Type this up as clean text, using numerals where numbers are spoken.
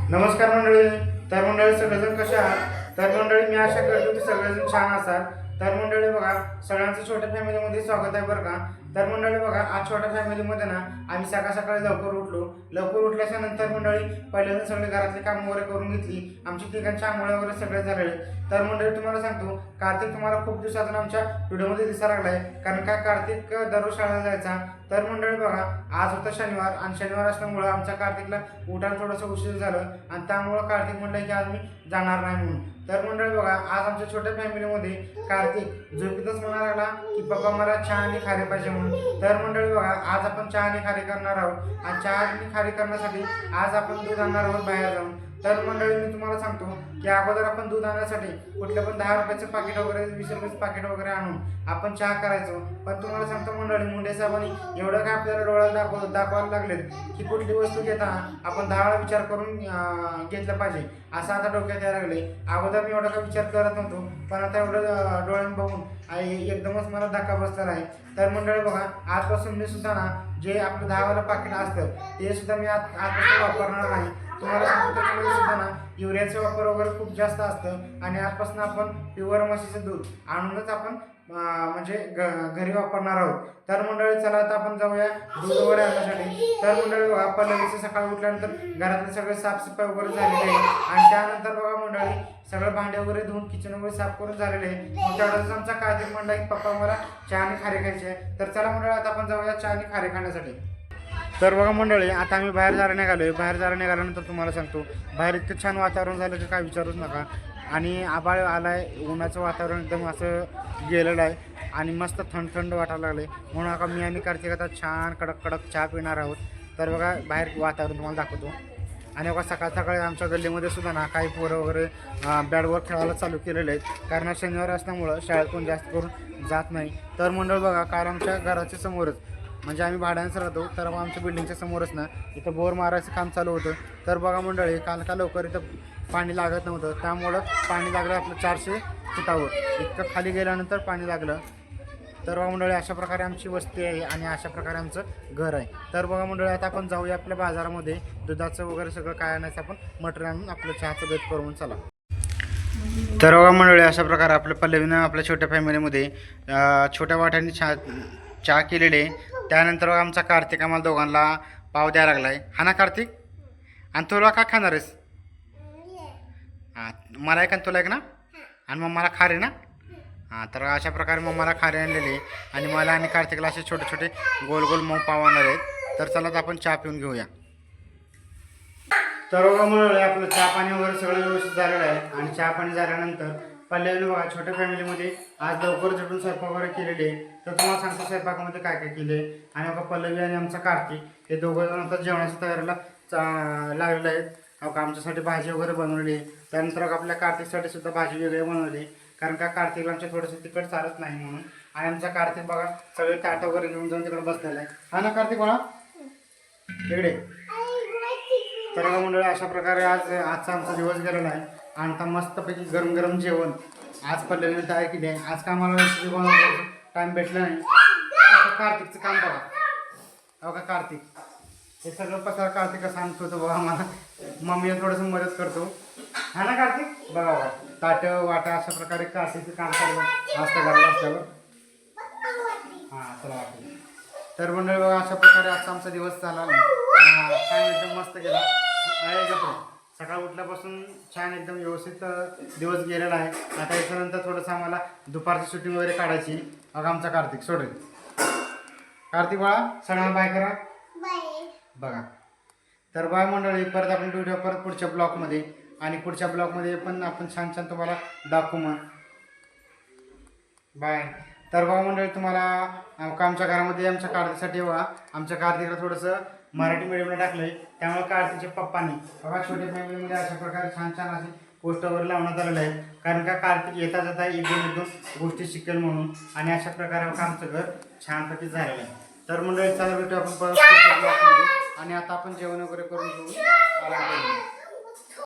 नमस्कार मंडळी. तर मंडळी सगळेजण कसे आहात? तर मंडळी मी आशा करतो की सगळेजण छान असाल. तर मंडळी बघा, सगळ्यांचं छोट्या फॅमिलीमध्ये स्वागत आहे बरं का. तर मंडळी बघा, आज छोट्या फॅमिलीमध्ये ना आम्ही सकाळ सकाळी लवकर उठल्याच्या नंतर मंडळी पहिल्यांदा सगळे घरातली कामं वगैरे करून घेतली. आमची तिघांची आंघोळ्या वगैरे सगळे झालेले. तर मंडळी तुम्हाला सांगतो, कार्तिक तुम्हाला खूप दिवसातून आमच्या व्हिडिओमध्ये दिसायला लागलाय, कारण का कार्तिक दररोज शाळेला जायचा. तर मंडळी बघा, आज होता शनिवार आणि शनिवार असल्यामुळं आमच्या कार्तिकला उठायला थोडंसं उशीर झालं आणि त्यामुळं कार्तिक म्हणलं की आज मी जाणार नाही म्हणून. तर मंडळी बघा, आज आमच्या छोट्या फॅमिलीमध्ये कार्तिक झोपेतच म्हणायला लागला की पप्पा मला चहा आणि खारी पाहिजे म्हणून. तर मंडळी बघा, आज आपण चहा आणि खारी करणार आहोत आणि चहा आणि खारी करण्यासाठी आज आपण दूध आणणार आहोत बाहेर जाऊन. तर मंडळी मी तुम्हाला सांगतो की अगोदर आपण दूध आणण्यासाठी कुठलं पण 10 रुपयाचं पाकिट वगैरे 20 रुपयाचं पाकिट वगैरे आणून आपण चहा करायचो. पण तुम्हाला सांगतो मंडळी, मुंडे साहेबांनी एवढं काय आपल्याला डोळ्याला दाखवायला लागलेत की कुठली वस्तू घेताना आपण 10 वेळा विचार करून घेतलं पाहिजे, असं आता डोक्यात यायला लागले. अगोदर मी एवढा काय विचार करत नव्हतो, पण आता एवढं डोळ्यानं बघून एकदमच मला धक्का बसलेला आहे. तर मंडळी बघा, आजपासून मी सुद्धा ना जे आपलं 10 वाला पाकिट असतं ते सुद्धा मी आजपासून वापरणार नाही. तुम्हाला सांगतो, त्याच्यामध्ये सुद्धा ना युरियाचा वापर वगैरे खूप जास्त असतं आणि आजपासून आपण प्युअर म्हशीचं दूध आणूनच आपण म्हणजे घरी वापरणार आहोत. तर मंडळी चला आता आपण जाऊया दूध वगैरे आणण्यासाठी. तर मंडळी बघा, पहिल्या सकाळी उठल्यानंतर घरातले सगळे साफसफाई वगैरे झालेली आहे आणि त्यानंतर बघा मंडळी सगळं भांडे वगैरे धुवून किचन वगैरे साफ करून झालेले आहे. मग तेवढ्याच आमचा कार्तिक म्हणला की पप्पा मला चहा आणि खारी खायची आहे. तर चला मंडळी आता आपण जाऊया चहा आणि खारी खाण्यासाठी. तर बघा मंडळी, आता आम्ही बाहेर जायला निघाल्यानंतर तुम्हाला सांगतो, बाहेर इतकं छान वातावरण झालं की काय विचारूच नका. आणि आभाळ आलाय, उन्हाचं वातावरण एकदम असं गेलेलं आहे आणि मस्त थंड थंड वाटायला लागले. म्हणून आता मी आणि कार्तिक आता छान कडक कडक चहा पिणार आहोत. तर बघा बाहेर वातावरण तुम्हाला दाखवतो. आणि बघा सकाळ सकाळी आमच्या गल्लीमध्ये सुद्धा ना काही पोरं वगैरे बॅटवर खेळायला चालू केलेले आहेत, कारण शनिवार असल्यामुळं शाळेत कोण जास्त करून जात नाही. तर मंडळ बघा, काल आमच्या घराच्या समोरच, म्हणजे आम्ही भाड्यानेच राहतो, तर आमच्या बिल्डिंगच्या समोरच ना इथं बोर मारायचं काम चालू होतं. तर बघा मंडळी, काल का लवकर इथं पाणी लागत नव्हतं, त्यामुळं पाणी लागलं आपलं 400 फुटावर, इतकं खाली गेल्यानंतर पाणी लागलं. तर बघा मंडळी, अशा प्रकारे आमची वस्ती आहे आणि अशा प्रकारे आमचं घर आहे. तर बघा मंडळी, आता आपण जाऊया आपल्या बाजारामध्ये दुधाचं वगैरे सगळं काय आणायचं आपण मटेरियल आणून आपलं चहाचं बेत करून चला. तर बघा मंडळी, अशा प्रकारे आपल्या पल्लवीनं आपल्या छोट्या फॅमिलीमध्ये छोट्या वाट्याने चहा केलेले. त्यानंतर आमचा कार्तिक आम्हाला दोघांना पाव द्यायला लागला आहे. हा ना कार्तिक? आणि तुला काय खाणार आहेस? हां, मला एक आणि तुला एक ना, आणि मग मला खारे ना. हां, तर अशा प्रकारे मग मला खारे आणलेले आणि मला आणि कार्तिकला असे छोटे छोटे गोल गोल मऊ पाव आणणार आहेत. तर चला तर आपण चहा पिऊन घेऊया. तर बघा मंडळी, आपलं चहा पाणी वगैरे सगळं व्यवस्थित झालेलं आहे आणि चहा पाणी झाल्यानंतर पल्लवीने बघा छोट्या फॅमिलीमध्ये आज लवकर झटून स्वयंपाक वगैरे केलेले. तर तुम्हाला सांगतो स्वयंपाकामध्ये काय काय केले. आणि बघा पल्लवी आणि आमचा कार्तिक हे दोघं जण आता जेवणाच्या तयारीला लागलेले आहेत. बघा आमच्यासाठी भाजी वगैरे बनवली. त्यानंतर आपल्या कार्तिकसाठी सुद्धा भाजी वेगळी बनवली, कारण का कार्तिकला आमच्या थोडंसं तिखट चालत नाही म्हणून. आणि आमचा कार्तिक बघा सगळे ताट वगैरे घेऊन जाऊन तिकडे बसलेला आहे. हा ना कार्तिक बाळा, तिकडे. तर बघा मंडळी, अशा प्रकारे आजचा आमचा दिवस गेलेला आहे आणि आता मस्तपैकी गरम गरम जेवण आज पल्लवीने तयार केली आहे. आज का आम्हाला रेसिपी बनवायचं टाईम भेटला नाही. कार्तिकचं काम बघा. बघा कार्तिक हे सगळं पसार कार्तिक कसं आणत होतं बघा, आम्हाला मम्मीला थोडंसं मदत करतो. हा ना कार्तिक? बघा बघा ताटं वाटा अशा प्रकारे कार्तिकचं काम चालू असतं घरात असल्यावर. हां चला वाटतं. तर मंडळी बघा, अशा प्रकारे आजचा आमचा दिवस झाला. छान एकदम मस्त गेला. सकाळ उठल्यापासून छान एकदम व्यवस्थित दिवस गेलेला आहे. आता याच्यानंतर थोडंसं आम्हाला दुपारची शूटिंग वगैरे काढायची. बघा आमचा कार्तिक सोडेल. कार्तिक बाळा सगळ्यांना बाय करा. बघा तर बाय मंडळी, परत आपण भेटूया परत पुढच्या ब्लॉगमध्ये आणि पुढच्या ब्लॉगमध्ये पण आपण छान छान तुम्हाला दाखवू मग. बाय. तर बघा मंडळी, तुम्हाला आमच्या घरामध्ये आमच्या कार्तिकसाठी बघा, आमच्या कार्तिकला थोडंसं मराठी मीडियमला टाकलं आहे, त्यामुळे कार्तिकच्या पप्पांनी बघा छोट्या फॅमिलीमध्ये अशा प्रकारे छान छान असे पोस्टर वगैरे लावण्यात आलेलं आहे, कारण का कार्तिक येता जाता एक दोन गोष्टी शिकेल म्हणून. आणि अशा प्रकारे आमचं घर छानपैकी झालेलं आहे. तर मंडळी चला भेटू आपण परत आणि आता आपण जेवण वगैरे करून घेऊ.